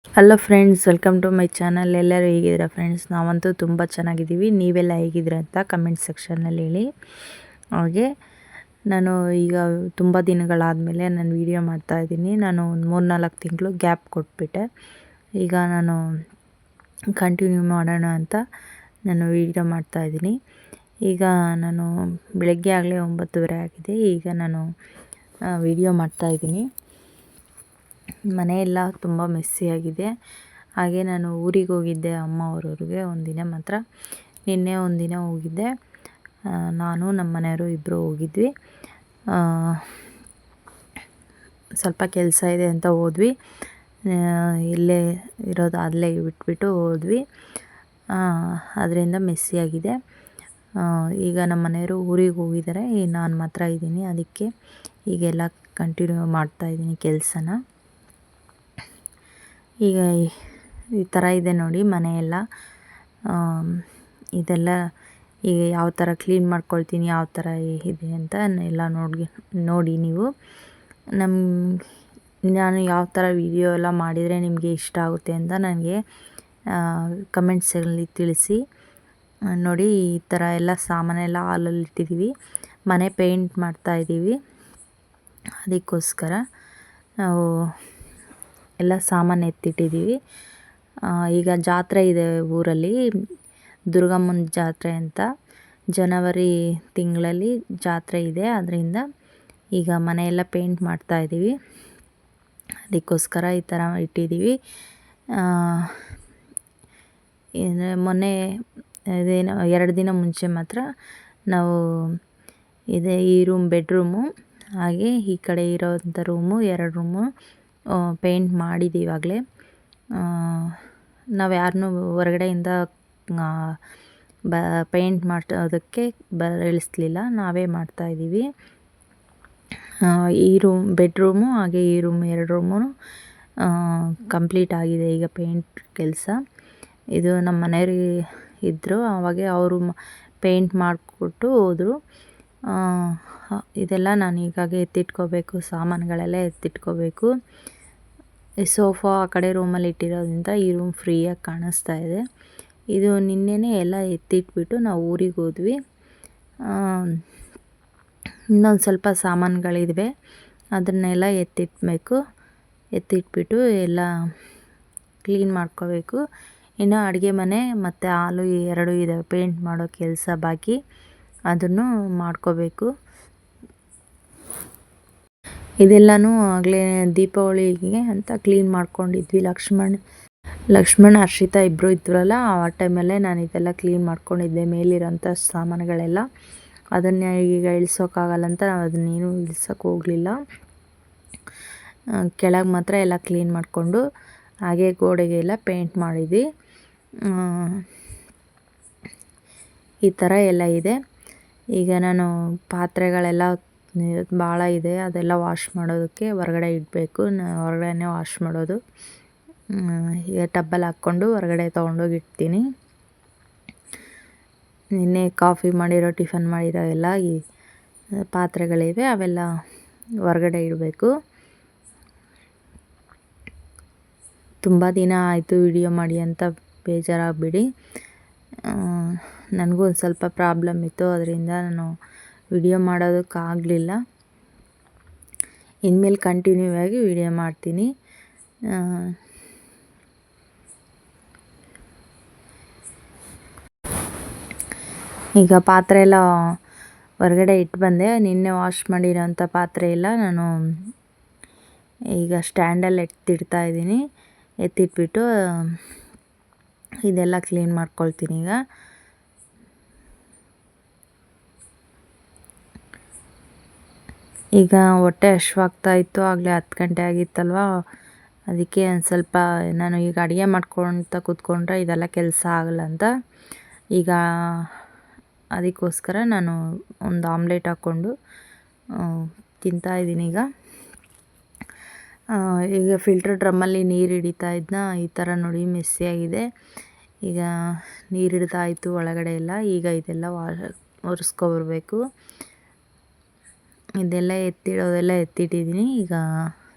Hello friends, welcome to my channel. ಎಲ್ಲರೂ ಹೇಗಿದ್ದೀರಾ friends? ನಾವಂತೂ ತುಂಬ ಚೆನ್ನಾಗಿದ್ದೀವಿ. ನೀವೆಲ್ಲ ಹೇಗಿದ್ದೀರಾ ಅಂತ ಕಮೆಂಟ್ ಸೆಕ್ಷನ್ನಲ್ಲಿ ಹೇಳಿ. ಹಾಗೆ ನಾನು ಈಗ ತುಂಬ ದಿನಗಳಾದಮೇಲೆ ನಾನು ವೀಡಿಯೋ ಮಾಡ್ತಾಯಿದ್ದೀನಿ. ನಾನು ಒಂದು 3-4 ತಿಂಗಳು ಗ್ಯಾಪ್ ಕೊಟ್ಬಿಟ್ಟೆ. ಈಗ ನಾನು ಕಂಟಿನ್ಯೂ ಮಾಡೋಣ ಅಂತ ನಾನು ವೀಡಿಯೋ ಮಾಡ್ತಾಯಿದ್ದೀನಿ. ಈಗ ನಾನು ಬೆಳಗ್ಗೆ ಆಗಲೇ 9:30 ಆಗಿದೆ. ಈಗ ನಾನು ವೀಡಿಯೋ ಮಾಡ್ತಾಯಿದ್ದೀನಿ. ಮನೆಯೆಲ್ಲ ತುಂಬ ಮೆಸ್ಸಿಯಾಗಿದೆ. ಹಾಗೆ ನಾನು ಊರಿಗೆ ಹೋಗಿದ್ದೆ, ಅಮ್ಮ ಅವರವ್ರಿಗೆ ಒಂದಿನ ಮಾತ್ರ. ನಿನ್ನೆ ಒಂದಿನ ಹೋಗಿದ್ದೆ. ನಾನು ನಮ್ಮ ಮನೆಯವರು ಇಬ್ಬರು ಹೋಗಿದ್ವಿ. ಸ್ವಲ್ಪ ಕೆಲಸ ಇದೆ ಅಂತ ಹೋದ್ವಿ. ಇಲ್ಲೇ ಇರೋದು ಅಲ್ಲೇ ಬಿಟ್ಬಿಟ್ಟು ಹೋದ್ವಿ. ಅದರಿಂದ ಮೆಸ್ಸಿಯಾಗಿದೆ. ಈಗ ನಮ್ಮ ಮನೆಯವರು ಊರಿಗೆ ಹೋಗಿದ್ದಾರೆ, ನಾನು ಮಾತ್ರ ಇದ್ದೀನಿ. ಅದಕ್ಕೆ ಈಗೆಲ್ಲ ಕಂಟಿನ್ಯೂ ಮಾಡ್ತಾಯಿದ್ದೀನಿ ಕೆಲಸನ. ಈಗ ಈ ಥರ ಇದೆ ನೋಡಿ ಮನೆಯೆಲ್ಲ. ಇದೆಲ್ಲ ಈಗ ಯಾವ ಥರ ಕ್ಲೀನ್ ಮಾಡ್ಕೊಳ್ತೀನಿ, ಯಾವ ಥರ ಇದೆ ಅಂತ ಎಲ್ಲ ನೋಡಿ ನೀವು. ನಾನು ಯಾವ ಥರ ವೀಡಿಯೋ ಎಲ್ಲ ಮಾಡಿದರೆ ನಿಮಗೆ ಇಷ್ಟ ಆಗುತ್ತೆ ಅಂತ ನನಗೆ ಕಮೆಂಟ್ಸಲ್ಲಿ ತಿಳಿಸಿ. ನೋಡಿ, ಈ ಥರ ಎಲ್ಲ ಸಾಮಾನೆಲ್ಲ ಹಾಲಲ್ಲಿ ಇಟ್ಟಿದ್ದೀವಿ. ಮನೆ ಪೇಂಟ್ ಮಾಡ್ತಾಯಿದ್ದೀವಿ. ಅದಕ್ಕೋಸ್ಕರ ನಾವು ಎಲ್ಲ ಸಾಮಾನು ಎತ್ತಿಟ್ಟಿದ್ದೀವಿ. ಈಗ ಜಾತ್ರೆ ಇದೆ ಊರಲ್ಲಿ, ದುರ್ಗಮ್ಮನ ಜಾತ್ರೆ ಅಂತ. ಜನವರಿ ತಿಂಗಳಲ್ಲಿ ಜಾತ್ರೆ ಇದೆ. ಅದರಿಂದ ಈಗ ಮನೆಯೆಲ್ಲ ಪೇಂಟ್ ಮಾಡ್ತಾಯಿದ್ದೀವಿ. ಅದಕ್ಕೋಸ್ಕರ ಈ ಥರ ಇಟ್ಟಿದ್ದೀವಿ. ಮೊನ್ನೆ ಇದೇನೋ 2 ದಿನ ಮುಂಚೆ ಮಾತ್ರ ನಾವು ಈ ಬೆಡ್ರೂಮು ಹಾಗೆ ಈ ಕಡೆ ಇರೋವಂಥ 2 ರೂಮು ಪೇಂಟ್ ಮಾಡಿದ್ದೀವಿ ಆಗಲೇ. ನಾವು ಯಾರನ್ನೂ ಹೊರಗಡೆಯಿಂದ ಪೇಂಟ್ ಮಾಡೋದಕ್ಕೆ ಇಳಿಸ್ಲಿಲ್ಲ, ನಾವೇ ಮಾಡ್ತಾಯಿದ್ದೀವಿ. ಈ ಬೆಡ್ರೂಮು ಹಾಗೆ ಈ 2 ರೂಮು ಕಂಪ್ಲೀಟ್ ಆಗಿದೆ ಈಗ ಪೇಂಟ್ ಕೆಲಸ. ಇದು ನಮ್ಮ ಮನೆಯವರು ಇದ್ದರು, ಆವಾಗ ಅವರು ಪೇಂಟ್ ಮಾಡಿಕೊಟ್ಟು ಹೋದರು. ಇದೆಲ್ಲ ನಾನು ಈಗಾಗ ಎತ್ತಿಟ್ಕೋಬೇಕು, ಸಾಮಾನುಗಳೆಲ್ಲ ಎತ್ತಿಟ್ಕೋಬೇಕು. ಈ ಸೋಫಾ ಆ ಕಡೆ ರೂಮಲ್ಲಿ ಇಟ್ಟಿರೋದ್ರಿಂದ ಈ ರೂಮ್ ಫ್ರೀಯಾಗಿ ಕಾಣಿಸ್ತಾ ಇದೆ. ಇದು ನಿನ್ನೆನೇ ಎಲ್ಲ ಎತ್ತಿಟ್ಬಿಟ್ಟು ನಾವು ಊರಿಗೆ ಹೋದ್ವಿ. ಇನ್ನೊಂದು ಸ್ವಲ್ಪ ಸಾಮಾನುಗಳಿವೆ, ಅದನ್ನೆಲ್ಲ ಎತ್ತಿಟ್ಬಿಟ್ಟು ಎಲ್ಲ ಕ್ಲೀನ್ ಮಾಡ್ಕೋಬೇಕು. ಇನ್ನು ಅಡುಗೆ ಮನೆ ಮತ್ತು ಹಾಲು 2 ಇದ್ದಾವೆ, ಪೇಂಟ್ ಮಾಡೋ ಕೆಲಸ ಬಾಕಿ, ಅದನ್ನು ಮಾಡ್ಕೋಬೇಕು. ಇದೆಲ್ಲನೂ ಆಗಲೇ ದೀಪಾವಳಿಗೆ ಅಂತ ಕ್ಲೀನ್ ಮಾಡ್ಕೊಂಡಿದ್ವಿ. ಲಕ್ಷ್ಮಣ್ ಹರ್ಷಿತಾ ಇಬ್ಬರು ಇದ್ರಲ್ಲ, ಆ ಟೈಮಲ್ಲೇ ನಾನು ಇದೆಲ್ಲ ಕ್ಲೀನ್ ಮಾಡ್ಕೊಂಡಿದ್ದೆ, ಮೇಲಿರೋಂಥ ಸಾಮಾನುಗಳೆಲ್ಲ. ಅದನ್ನು ಈಗ ಇಳಿಸೋಕ್ಕಾಗಲ್ಲ ಅಂತ ಅದನ್ನೇನು ಇಳ್ಸೋಕ್ಕೆ ಹೋಗಲಿಲ್ಲ. ಕೆಳಗೆ ಮಾತ್ರ ಎಲ್ಲ ಕ್ಲೀನ್ ಮಾಡಿಕೊಂಡು ಹಾಗೆ ಗೋಡೆಗೆಲ್ಲ ಪೇಂಟ್ ಮಾಡಿದ್ವಿ. ಈ ಥರ ಎಲ್ಲ ಇದೆ. ಈಗ ನಾನು ಪಾತ್ರೆಗಳೆಲ್ಲ ಭಾಳ ಇದೆ, ಅದೆಲ್ಲ ವಾಶ್ ಮಾಡೋದಕ್ಕೆ ಹೊರಗಡೆ ಇಡಬೇಕು. ಹೊರಗಡೆನೇ ವಾಶ್ ಮಾಡೋದು. ಈಗ ಟಬ್ಬಲ್ಲಿ ಹಾಕ್ಕೊಂಡು ಹೊರಗಡೆ ತೊಗೊಂಡೋಗಿ ಇಡ್ತೀನಿ. ನಿನ್ನೆ ಕಾಫಿ ಮಾಡಿರೋ, ಟಿಫನ್ ಮಾಡಿರೋ ಎಲ್ಲ ಈ ಪಾತ್ರೆಗಳಿವೆ, ಅವೆಲ್ಲ ಹೊರಗಡೆ ಇಡಬೇಕು. ತುಂಬ ದಿನ ಆಯಿತು ವಿಡಿಯೋ ಮಾಡಿ ಅಂತ ಬೇಜಾರಾಗಬೇಡಿ. ನನಗೂ ಒಂದು ಸ್ವಲ್ಪ ಪ್ರಾಬ್ಲಮ್ ಇತ್ತು, ಅದರಿಂದ ನಾನು ವಿಡಿಯೋ ಮಾಡೋದಕ್ಕಾಗಲಿಲ್ಲ. ಇನ್ಮೇಲೆ ಕಂಟಿನ್ಯೂ ಆಗಿ ವಿಡಿಯೋ ಮಾಡ್ತೀನಿ. ಈಗ ಪಾತ್ರೆ ಎಲ್ಲ ಹೊರಗಡೆ ಇಟ್ಟು ಬಂದೆ. ನಿನ್ನೆ ವಾಶ್ ಮಾಡಿರೋಂಥ ಪಾತ್ರೆ ಎಲ್ಲ ನಾನು ಈಗ ಸ್ಟ್ಯಾಂಡಲ್ಲಿ ಎತ್ತಿಡ್ತಾಯಿದ್ದೀನಿ. ಎತ್ತಿಟ್ಬಿಟ್ಟು ಇದೆಲ್ಲ ಕ್ಲೀನ್ ಮಾಡ್ಕೊಳ್ತೀನಿ. ಈಗ ಹೊಟ್ಟೆ ಹಶ್ವಾಗ್ತಾಯಿತ್ತು, ಆಗಲೇ 10 ಗಂಟೆ ಆಗಿತ್ತಲ್ವ. ಅದಕ್ಕೆ ಒಂದು ಸ್ವಲ್ಪ ನಾನು ಈಗ ಅಡುಗೆ ಮಾಡ್ಕೊಳ್ತಾ ಕೂತ್ಕೊಂಡ್ರೆ ಇದೆಲ್ಲ ಕೆಲಸ ಆಗಲ್ಲ ಅಂತ ಈಗ ಅದಕ್ಕೋಸ್ಕರ ನಾನು ಒಂದು ಆಮ್ಲೆಟ್ ಹಾಕ್ಕೊಂಡು ತಿಂತಾಯಿದ್ದೀನಿ. ಈಗ ಫಿಲ್ಟರ್ ಡ್ರಮ್ಮಲ್ಲಿ ನೀರು ಹಿಡಿತಾ ಇದ್ನ, ಈ ಥರ ನೋಡಿ ಮೆಸ್ಸಿಯಾಗಿದೆ. ಈಗ ನೀರು ಹಿಡ್ದಾಯಿತು ಒಳಗಡೆ ಎಲ್ಲ. ಈಗ ಇದೆಲ್ಲ ಒರೆಸ್ಕೊಬರ್ಬೇಕು. ಇದೆಲ್ಲ ಎತ್ತಿಡೋದೆಲ್ಲ ಎತ್ತಿಟ್ಟಿದ್ದೀನಿ. ಈಗ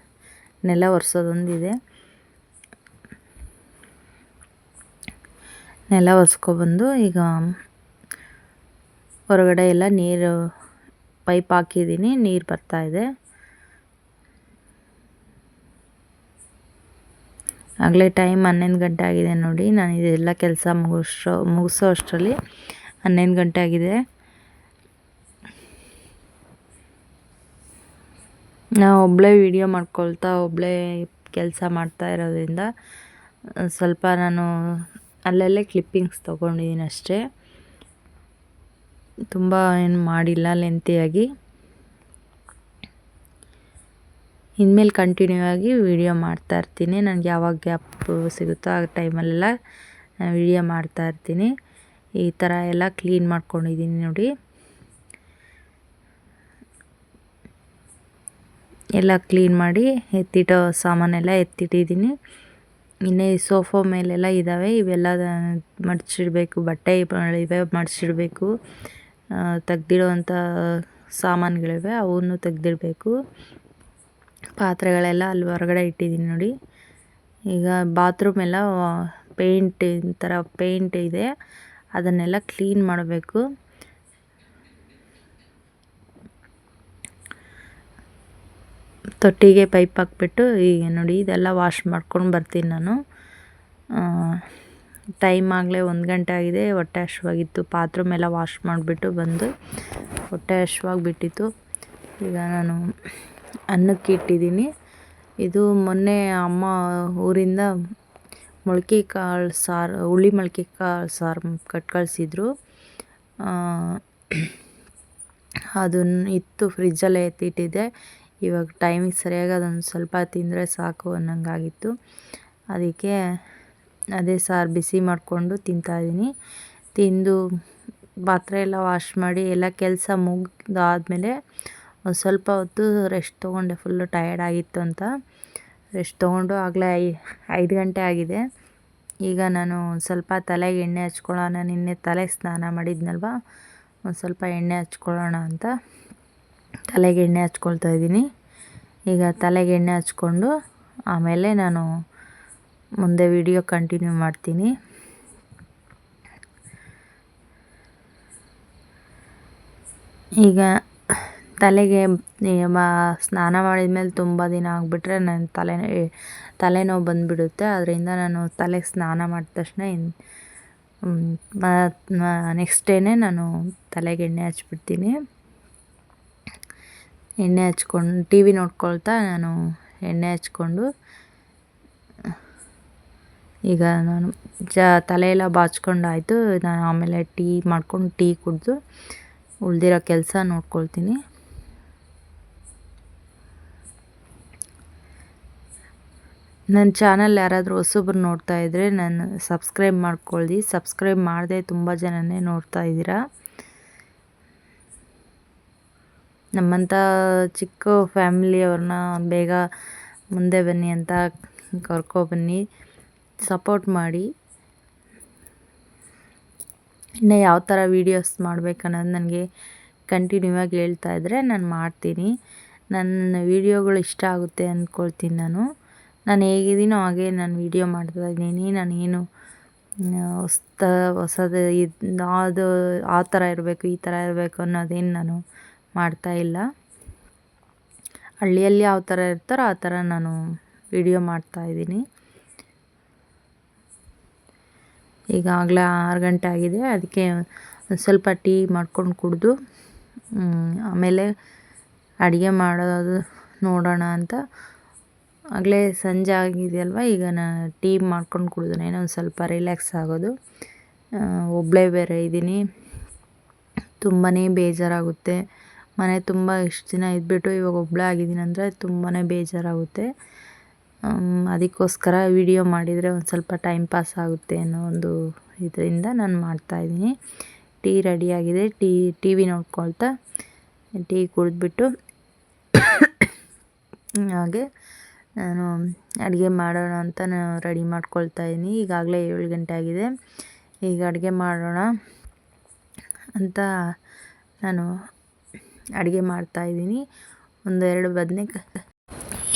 ನೆಲ ಒರೆಸೋದೊಂದಿದೆ. ನೆಲ ಒರೆಸ್ಕೊಬಂದು ಈಗ ಹೊರಗಡೆ ಎಲ್ಲ ನೀರು ಪೈಪ್ ಹಾಕಿದ್ದೀನಿ, ನೀರು ಬರ್ತಾಯಿದೆ. ಆಗಲೇ ಟೈಮ್ 11 ಗಂಟೆ ಆಗಿದೆ ನೋಡಿ. ನಾನು ಇದೆಲ್ಲ ಕೆಲಸ ಮುಗಿಸೋ ಅಷ್ಟರಲ್ಲಿ 11 ಗಂಟೆ ಆಗಿದೆ. ನಾನು ಒಬ್ಬಳೇ ವೀಡಿಯೋ ಮಾಡ್ಕೊಳ್ತಾ ಒಬ್ಬಳೇ ಕೆಲಸ ಮಾಡ್ತಾ ಇರೋದ್ರಿಂದ ಸ್ವಲ್ಪ ನಾನು ಅಲ್ಲಲ್ಲೇ ಕ್ಲಿಪ್ಪಿಂಗ್ಸ್ ತೊಗೊಂಡಿದ್ದೀನಿ ಅಷ್ಟೇ, ತುಂಬ ಏನು ಮಾಡಿಲ್ಲ ಲೆಂತಿಯಾಗಿ. ಇನ್ಮೇಲೆ ಕಂಟಿನ್ಯೂ ಆಗಿ ವೀಡಿಯೋ ಮಾಡ್ತಾಯಿರ್ತೀನಿ. ನನಗೆ ಯಾವಾಗ ಗ್ಯಾಪ್ ಸಿಗುತ್ತೋ ಆ ಟೈಮಲ್ಲೆಲ್ಲ ವೀಡಿಯೋ ಮಾಡ್ತಾಯಿರ್ತೀನಿ. ಈ ಥರ ಎಲ್ಲ ಕ್ಲೀನ್ ಮಾಡ್ಕೊಂಡಿದ್ದೀನಿ ನೋಡಿ. ಎಲ್ಲ ಕ್ಲೀನ್ ಮಾಡಿ ಎತ್ತಿಟ್ಟೋ ಸಾಮಾನೆಲ್ಲ ಎತ್ತಿಟ್ಟಿದ್ದೀನಿ. ಇನ್ನು ಈ ಸೋಫಾ ಮೇಲೆಲ್ಲ ಇದ್ದಾವೆ, ಇವೆಲ್ಲ ಮಡಚಿಡಬೇಕು. ಬಟ್ಟೆ ಇವೆ ಮಡಚಿಡಬೇಕು. ತೆಗ್ದಿಡೋವಂಥ ಸಾಮಾನುಗಳಿವೆ, ಅವನ್ನು ತೆಗ್ದಿಡಬೇಕು. ಪಾತ್ರೆಗಳೆಲ್ಲ ಅಲ್ಲಿ ಹೊರಗಡೆ ಇಟ್ಟಿದ್ದೀನಿ ನೋಡಿ. ಈಗ ಬಾತ್ರೂಮ್ ಎಲ್ಲ ಪೇಂಟ್ ಇದೆ, ಅದನ್ನೆಲ್ಲ ಕ್ಲೀನ್ ಮಾಡಬೇಕು. ತೊಟ್ಟಿಗೆ ಪೈಪ್ ಹಾಕ್ಬಿಟ್ಟು ಈಗ ನೋಡಿ ಇದೆಲ್ಲ ವಾಶ್ ಮಾಡ್ಕೊಂಡು ಬರ್ತೀನಿ ನಾನು. ಟೈಮ್ ಆಗಲೇ 1 ಗಂಟೆ ಆಗಿದೆ. ಹೊಟ್ಟೆ ಹಶ್ವಾಗಿತ್ತು. ಬಾತ್ರೂಮ್ ಎಲ್ಲ ವಾಶ್ ಮಾಡಿಬಿಟ್ಟು ಬಂದು ಹೊಟ್ಟೆ ಹಶ್ವಾಗಿಬಿಟ್ಟಿತ್ತು. ಈಗ ನಾನು ಅನ್ನಕ್ಕೆ ಇಟ್ಟಿದ್ದೀನಿ. ಇದು ಮೊನ್ನೆ ಅಮ್ಮ ಊರಿಂದ ಮೊಳಕೆ ಕಾಳು ಸಾರು, ಹುಳಿ ಮೊಳಕೆ ಕಾಳು ಸಾರು ಕಳ್ಸಿದ್ರು. ಅದನ್ನು ಇತ್ತು, ಫ್ರಿಜ್ಜಲ್ಲೇ ಎತ್ತಿಟ್ಟಿದ್ದೆ. ಇವಾಗ ಟೈಮಿಗೆ ಸರಿಯಾಗಿ ಅದೊಂದು ಸ್ವಲ್ಪ ತಿಂದರೆ ಸಾಕು ಅನ್ನೋಂಗಾಗಿತ್ತು. ಅದಕ್ಕೆ ಅದೇ ಸಾರು ಬಿಸಿ ಮಾಡಿಕೊಂಡು ತಿಂತಾಯಿದ್ದೀನಿ. ತಿಂದು ಪಾತ್ರೆ ಎಲ್ಲ ವಾಶ್ ಮಾಡಿ ಎಲ್ಲ ಕೆಲಸ ಮುಗಿದಾದ್ಮೇಲೆ ಒಂದು ಸ್ವಲ್ಪ ಹೊತ್ತು ರೆಸ್ಟ್ ತೊಗೊಂಡೆ. ಫುಲ್ಲು ಟಯರ್ಡ್ ಆಗಿತ್ತು ಅಂತ ರೆಸ್ಟ್ ತೊಗೊಂಡು ಆಗಲೇ 5 ಗಂಟೆ ಆಗಿದೆ. ಈಗ ನಾನು ಸ್ವಲ್ಪ ತಲೆಗೆ ಎಣ್ಣೆ ಹಚ್ಕೊಳ್ಳೋಣ, ನಿನ್ನೆ ತಲೆಗೆ ಸ್ನಾನ ಮಾಡಿದ್ನಲ್ವ, ಒಂದು ಸ್ವಲ್ಪ ಎಣ್ಣೆ ಹಚ್ಕೊಳ್ಳೋಣ ಅಂತ ತಲೆಗೆ ಎಣ್ಣೆ ಹಚ್ಕೊಳ್ತಾ ಇದ್ದೀನಿ. ಈಗ ತಲೆಗೆ ಎಣ್ಣೆ ಹಚ್ಕೊಂಡು ಆಮೇಲೆ ನಾನು ಮುಂದೆ ವಿಡಿಯೋ ಕಂಟಿನ್ಯೂ ಮಾಡ್ತೀನಿ. ಈಗ ತಲೆಗೆ ಸ್ನಾನ ಮಾಡಿದ ಮೇಲೆ ತುಂಬ ದಿನ ಆಗಿಬಿಟ್ರೆ ನನ್ನ ತಲೆನೋವು ಬಂದುಬಿಡುತ್ತೆ. ಅದರಿಂದ ನಾನು ತಲೆಗೆ ಸ್ನಾನ ಮಾಡಿದ ತಕ್ಷಣ ನೆಕ್ಸ್ಟ್ ಡೇನೇ ನಾನು ತಲೆಗೆ ಎಣ್ಣೆ ಹಚ್ಬಿಡ್ತೀನಿ. ಎಣ್ಣೆ ಹಚ್ಕೊಂಡು ಟಿ ವಿ ನೋಡ್ಕೊಳ್ತಾ ನಾನು ಎಣ್ಣೆ ಹಚ್ಕೊಂಡು ಈಗ ನಾನು ತಲೆಯೆಲ್ಲ ಬಾಚ್ಕೊಂಡಾಯಿತು. ನಾನು ಆಮೇಲೆ ಟೀ ಮಾಡ್ಕೊಂಡು ಟೀ ಕುಡಿದು ಉಳಿದಿರೋ ಕೆಲಸ ನೋಡ್ಕೊಳ್ತೀನಿ. ನನ್ನ ಚಾನಲ್ ಯಾರಾದರೂ ಹೊಸಬ್ರು ನೋಡ್ತಾ ಇದ್ದರೆ ನಾನು ಸಬ್ಸ್ಕ್ರೈಬ್ ಮಾಡ್ಕೊಳ್ಳಿ. ಸಬ್ಸ್ಕ್ರೈಬ್ ಮಾಡದೆ ತುಂಬ ಜನನೇ ನೋಡ್ತಾ ಇದ್ದೀರಾ. ನಮ್ಮಂಥ ಚಿಕ್ಕ ಫ್ಯಾಮಿಲಿಯವ್ರನ್ನ ಬೇಗ ಮುಂದೆ ಬನ್ನಿ ಅಂತ ಕರ್ಕೊಬನ್ನಿ, ಸಪೋರ್ಟ್ ಮಾಡಿ. ಇನ್ನು ಯಾವ ಥರ ವೀಡಿಯೋಸ್ ಮಾಡಬೇಕನ್ನೋದು ನನಗೆ ಕಂಟಿನ್ಯೂ ಆಗಿ ಹೇಳ್ತಾ ಇದ್ದರೆ ನಾನು ಮಾಡ್ತೀನಿ. ನನ್ನ ವೀಡಿಯೋಗಳು ಇಷ್ಟ ಆಗುತ್ತೆ ಅಂದ್ಕೊಳ್ತೀನಿ. ನಾನು ಹೇಗಿದ್ದೀನೋ ಹಾಗೆ ನಾನು ವೀಡಿಯೋ ಮಾಡ್ತಾಯಿದ್ದೀನಿ. ನಾನೇನು ಹೊಸದು ಅದು ಆ ಥರ ಇರಬೇಕು ಈ ಥರ ಇರಬೇಕು ಅನ್ನೋದೇನು ನಾನು ಮಾಡ್ತಾಯಿಲ್ಲ. ಹಳ್ಳಿಯಲ್ಲಿ ಯಾವ ಥರ ಇರ್ತಾರೋ ಆ ಥರ ನಾನು ವೀಡಿಯೋ ಮಾಡ್ತಾಯಿದ್ದೀನಿ. ಈಗಾಗಲೇ 6 ಗಂಟೆ ಆಗಿದೆ. ಅದಕ್ಕೆ ಒಂದು ಸ್ವಲ್ಪ ಟೀ ಮಾಡ್ಕೊಂಡು ಕುಡಿದು ಆಮೇಲೆ ಅಡುಗೆ ಮಾಡೋದು ನೋಡೋಣ ಅಂತ. ಆಗಲೇ ಸಂಜೆ ಆಗಿದೆಯಲ್ವ, ಈಗ ನಾನು ಟೀ ಮಾಡ್ಕೊಂಡು ಕುಡಿದ್ರೆ ಒಂದು ಸ್ವಲ್ಪ ರಿಲ್ಯಾಕ್ಸ್ ಆಗೋದು. ಒಬ್ಬಳೇ ಬೇರೆ ಇದ್ದೀನಿ, ತುಂಬಾ ಬೇಜಾರಾಗುತ್ತೆ. ಮನೆ ತುಂಬ ಇಷ್ಟು ದಿನ ಇದ್ಬಿಟ್ಟು ಇವಾಗ ಒಬ್ಬಳೇ ಆಗಿದ್ದೀನಿ ಅಂದರೆ ತುಂಬಾ ಬೇಜಾರಾಗುತ್ತೆ. ಅದಕ್ಕೋಸ್ಕರ ವಿಡಿಯೋ ಮಾಡಿದರೆ ಒಂದು ಸ್ವಲ್ಪ ಟೈಮ್ ಪಾಸ್ ಆಗುತ್ತೆ ಅನ್ನೋ ಒಂದು ಇದರಿಂದ ನಾನು ಮಾಡ್ತಾಯಿದ್ದೀನಿ. ಟೀ ರೆಡಿಯಾಗಿದೆ. ಟಿ ವಿ ನೋಡ್ಕೊಳ್ತಾ ಟೀ ಕುಡಿದ್ಬಿಟ್ಟು ಹಾಗೆ ನಾನು ಅಡುಗೆ ಮಾಡೋಣ ಅಂತ ನಾನು ರೆಡಿ ಮಾಡ್ಕೊಳ್ತಾ ಇದ್ದೀನಿ. ಈಗಾಗಲೇ 7 ಗಂಟೆ ಆಗಿದೆ. ಈಗ ಅಡುಗೆ ಮಾಡೋಣ ಅಂತ ನಾನು ಅಡುಗೆ ಮಾಡ್ತಾಯಿದ್ದೀನಿ. 1-2 ಬದನೇಕಾಯಿ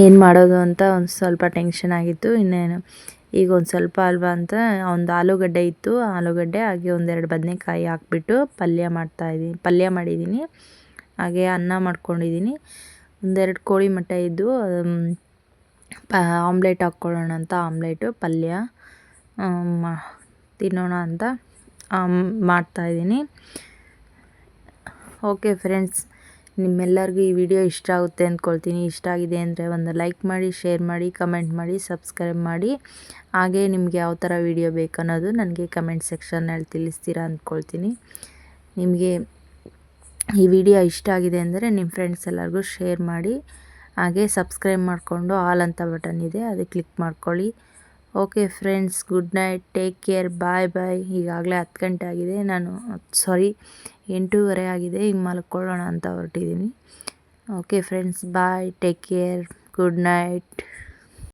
ಏನು ಮಾಡೋದು ಅಂತ ಒಂದು ಸ್ವಲ್ಪ ಟೆನ್ಷನ್ ಆಗಿತ್ತು. ಇನ್ನೇನು ಈಗ ಒಂದು ಸ್ವಲ್ಪ ಅಲ್ವಾ ಅಂತ ಒಂದು ಆಲೂಗಡ್ಡೆ ಇತ್ತು, ಆಲೂಗಡ್ಡೆ ಹಾಗೆ ಒಂದೆರಡು ಬದನೆಕಾಯಿ ಹಾಕ್ಬಿಟ್ಟು ಪಲ್ಯ ಮಾಡಿದ್ದೀನಿ. ಹಾಗೆ ಅನ್ನ ಮಾಡ್ಕೊಂಡಿದ್ದೀನಿ. ಒಂದೆರಡು ಕೋಳಿ ಮಟ್ಟ ಇದ್ದು ಆಮ್ಲೆಟ್ ಹಾಕ್ಕೊಳ್ಳೋಣ ಅಂತ ಆಮ್ಲೆಟು ಪಲ್ಯ ತಿನ್ನೋಣ ಅಂತ ಮಾಡ್ತಾಯಿದ್ದೀನಿ. ಓಕೆ ಫ್ರೆಂಡ್ಸ್, ನಿಮ್ಮೆಲ್ಲರಿಗೂ ಈ ವಿಡಿಯೋ ಇಷ್ಟ ಆಗುತ್ತೆ ಅಂದ್ಕೊಳ್ತೀನಿ. ಇಷ್ಟ ಆಗಿದೆ ಅಂದರೆ ಒಂದು ಲೈಕ್ ಮಾಡಿ, ಶೇರ್ ಮಾಡಿ, ಕಮೆಂಟ್ ಮಾಡಿ, ಸಬ್ಸ್ಕ್ರೈಬ್ ಮಾಡಿ. ಹಾಗೆ ನಿಮಗೆ ಯಾವ ಥರ ವಿಡಿಯೋ ಬೇಕನ್ನೋದು ನನಗೆ ಕಮೆಂಟ್ ಸೆಕ್ಷನ್ನಲ್ಲಿ ತಿಳಿಸ್ತೀರಾ ಅಂದ್ಕೊಳ್ತೀನಿ. ನಿಮಗೆ ಈ ವಿಡಿಯೋ ಇಷ್ಟ ಆಗಿದೆ ಅಂದರೆ ನಿಮ್ಮ ಫ್ರೆಂಡ್ಸ್ ಎಲ್ಲರಿಗೂ ಶೇರ್ ಮಾಡಿ. ಹಾಗೆ ಸಬ್ಸ್ಕ್ರೈಬ್ ಮಾಡಿಕೊಂಡು ಆಲ್ ಅಂತ ಬಟನ್ ಇದೆ, ಅದು ಕ್ಲಿಕ್ ಮಾಡ್ಕೊಳ್ಳಿ. Okay friends, good night, take care, bye bye. ಈಗಾಗಲೇ 10 ಗಂಟೆ ಆಗಿದೆ, 8:15 ಆಗಿದೆ. ಈಗ ಮಲ್ಕೊಳ್ಳೋಣ ಅಂತ ಹೊರಟಿದ್ದೀನಿ. Okay friends, bye, take care, good night.